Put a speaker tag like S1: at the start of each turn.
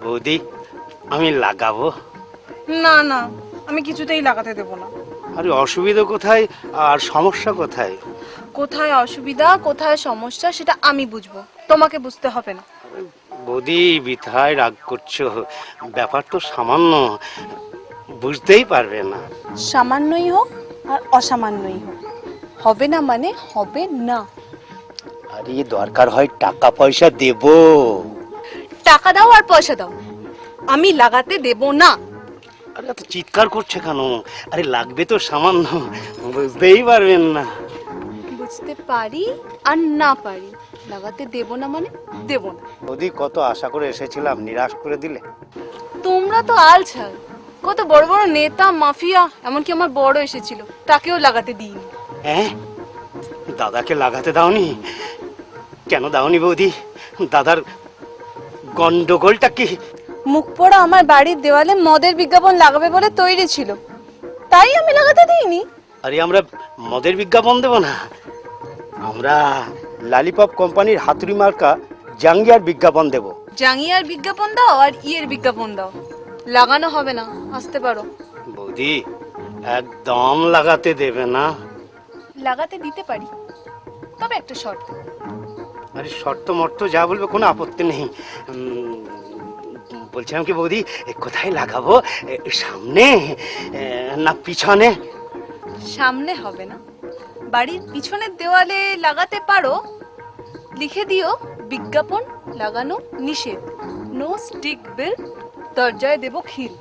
S1: বৌদি আমি লাগাবো।
S2: না না, আমি কিছুতেই লাগাতে দেব না।
S1: আরে অসুবিধা কোথায় আর সমস্যা কোথায়?
S2: কোথায় অসুবিধা কোথায় সমস্যা সেটা আমি বুঝবো, তোমাকে বুঝতে হবে না।
S1: বৌদি বৃথায় রাগ করছো, ব্যাপার তো সামান্য, বুঝতেই পারবে না।
S2: সামান্যই হোক আর অসামান্যই হোক, হবে না মানে হবে না।
S1: আরে দরকার হয় টাকা পয়সা দেব।
S2: টাকা দাও আর পয়সা দাও, আমি লাগাতে দেব না।
S1: আরে এত চিৎকার করছে কেন? আরে লাগবে তো সামান্য, বুঝতেই পারবেন না।
S2: বুঝতে পারি আর না পারি, লাগাতে দেব না মানে দেব না।
S1: বৌদি কত আশা করে এসেছিলাম, নিরাশ করে দিলে।
S2: তোমরা তো আলছাল, কত বড় বড় নেতা মাফিয়া, এমনকি আমার বড় এসেছিল, তাকেও লাগাতে দিইনি।
S1: হ্যাঁ, দাদাকে লাগাতে দাওনি? কেন দাওনি বৌদি? দাদার গন্ডগোলটা কি?
S2: মুখ পোড়া আমার বাড়ির দেওয়ালে মদের বিজ্ঞাপন লাগাবে বলে তৈরি ছিল, তাই আমি লাগাতে দিইনি।
S1: আরে আমরা মদের বিজ্ঞাপন দেব না, আমরা লালিপপ কোম্পানির হাতুড়ি মার্কা জাঙ্গিয়ার বিজ্ঞাপন দেব।
S2: জাঙ্গিয়ার বিজ্ঞাপন দাও আর ইয়ের বিজ্ঞাপন দাও, লাগানো হবে না, আসতে পারো।
S1: বৌদি একদম লাগাতে দেবে না?
S2: লাগাতে দিতে পারি, তবে একটা শর্ত।
S1: আরে শর্ত মর্ত যা বলবে কোনো আপত্তি নেই। বলছিলাম কি বৌদি, কোথায় লাগাবো, সামনে না পিছনে?
S2: সামনে হবে না, বাড়ির পিছনের দেওয়ালে লাগাতে পারো, লিখে দিও বিজ্ঞাপন লাগানো নিষেধ, নো স্টিক বিল, দরজায় দেব খিল।